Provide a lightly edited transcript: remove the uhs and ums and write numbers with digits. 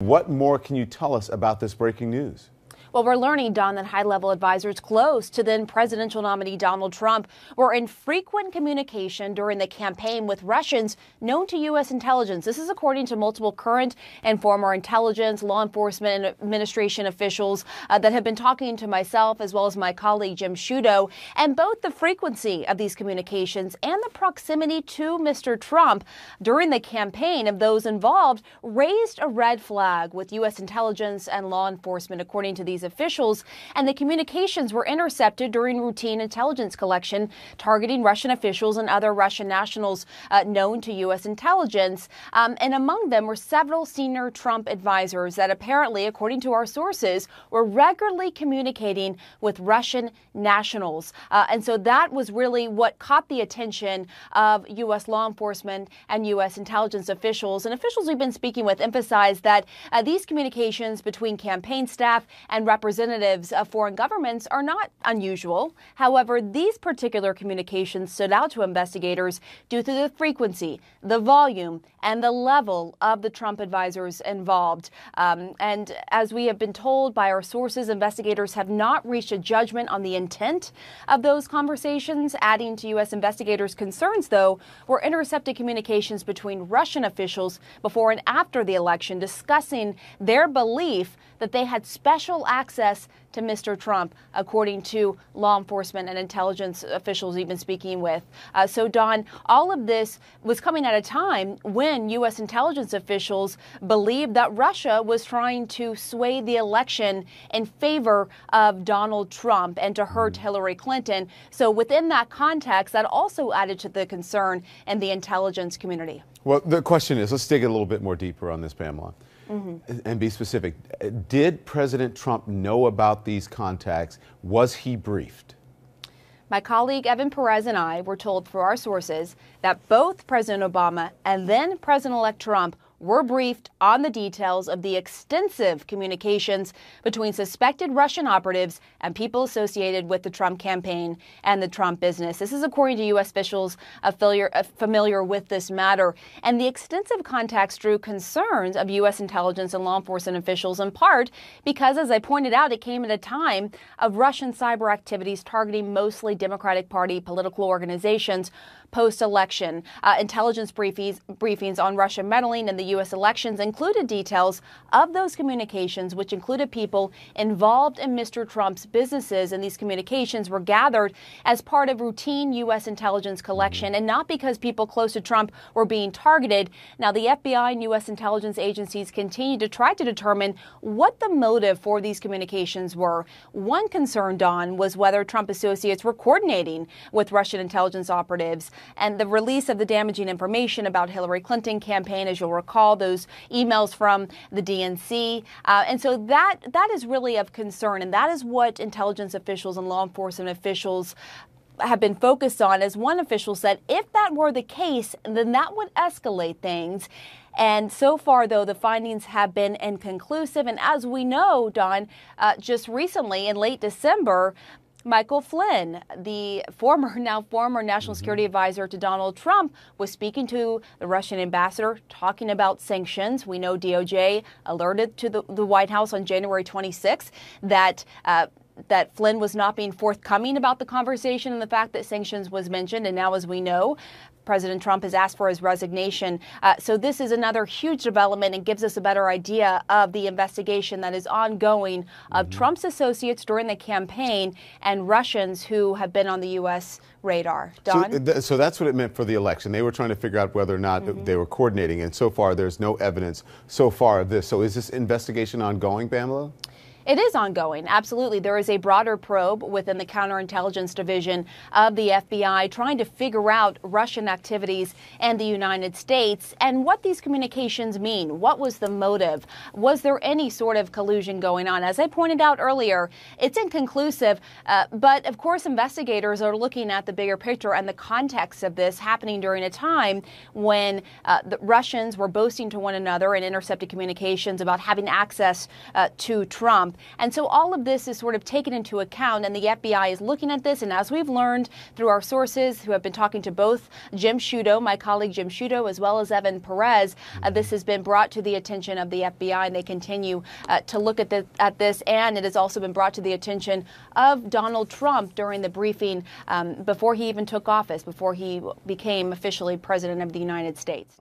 What more can you tell us about this breaking news? Well, we're learning, Don, that high-level advisors close to then presidential nominee Donald Trump were in frequent communication during the campaign with Russians known to U.S. intelligence. This is according to multiple current and former intelligence, law enforcement, and administration officials that have been talking to myself as well as my colleague Jim Sciutto. And both the frequency of these communications and the proximity to Mr. Trump during the campaign of those involved raised a red flag with U.S. intelligence and law enforcement, according to these officials, and the communications were intercepted during routine intelligence collection targeting Russian officials and other Russian nationals known to U.S. intelligence. And among them were several senior Trump advisors that apparently, according to our sources, were regularly communicating with Russian nationals. And so that was really what caught the attention of U.S. law enforcement and U.S. intelligence officials. And officials we've been speaking with emphasized that these communications between campaign staff and representatives of foreign governments are not unusual. However, these particular communications stood out to investigators due to the frequency, the volume, and the level of the Trump advisors involved. And as we have been told by our sources, investigators have not reached a judgment on the intent of those conversations. Adding to U.S. investigators' concerns, though, were intercepted communications between Russian officials before and after the election discussing their belief that they had special access to Mr. Trump, according to law enforcement and intelligence officials we've been speaking with. So, Don, all of this was coming at a time when U.S. intelligence officials believed that Russia was trying to sway the election in favor of Donald Trump and to hurt Hillary Clinton. So within that context, that also added to the concern in the intelligence community. Well, the question is, let's dig a little bit more deeper on this, Pamela. And be specific. Did President Trump know about these contacts? Was he briefed? My colleague Evan Perez and I were told through our sources that both President Obama and then President-elect Trump were briefed on the details of the extensive communications between suspected Russian operatives and people associated with the Trump campaign and the Trump business. This is according to U.S. officials familiar with this matter. And the extensive contacts drew concerns of U.S. intelligence and law enforcement officials, in part because, as I pointed out, it came at a time of Russian cyber activities targeting mostly Democratic Party political organizations post-election. Intelligence briefings on Russia meddling in the U.S. elections included details of those communications, which included people involved in Mr. Trump's businesses. And these communications were gathered as part of routine U.S. intelligence collection and not because people close to Trump were being targeted. Now, the FBI and U.S. intelligence agencies continue to try to determine what the motive for these communications were. One concern, Don, was whether Trump associates were coordinating with Russian intelligence operatives. And the release of the damaging information about Hillary Clinton campaign, as you'll recall, those emails from the DNC. And so that is really of concern. And that is what intelligence officials and law enforcement officials have been focused on. As one official said, if that were the case, then that would escalate things. And so far, though, the findings have been inconclusive. And as we know, Don, just recently in late December, Michael Flynn, the now former national security advisor to Donald Trump, was speaking to the Russian ambassador, talking about sanctions. We know DOJ alerted to the White House on January 26th that Flynn was not being forthcoming about the conversation and the fact that sanctions was mentioned. And now, as we know, President Trump has asked for his resignation. So this is another huge development and gives us a better idea of the investigation that is ongoing of Trump's associates during the campaign and Russians who have been on the U.S. radar. Don? So that's what it meant for the election. They were trying to figure out whether or not they were coordinating. And so far, there's no evidence so far of this. So is this investigation ongoing, Pamela? It is ongoing. Absolutely. There is a broader probe within the counterintelligence division of the FBI trying to figure out Russian activities in the United States and what these communications mean. What was the motive? Was there any sort of collusion going on? As I pointed out earlier, it's inconclusive. But of course, investigators are looking at the bigger picture and the context of this happening during a time when the Russians were boasting to one another in intercepted communications about having access to Trump. Trump. And so all of this is sort of taken into account, and the FBI is looking at this. And as we've learned through our sources who have been talking to both Jim Sciutto, my colleague Jim Sciutto, as well as Evan Perez, this has been brought to the attention of the FBI, and they continue to look at this. And it has also been brought to the attention of Donald Trump during the briefing before he even took office, before he became officially president of the United States.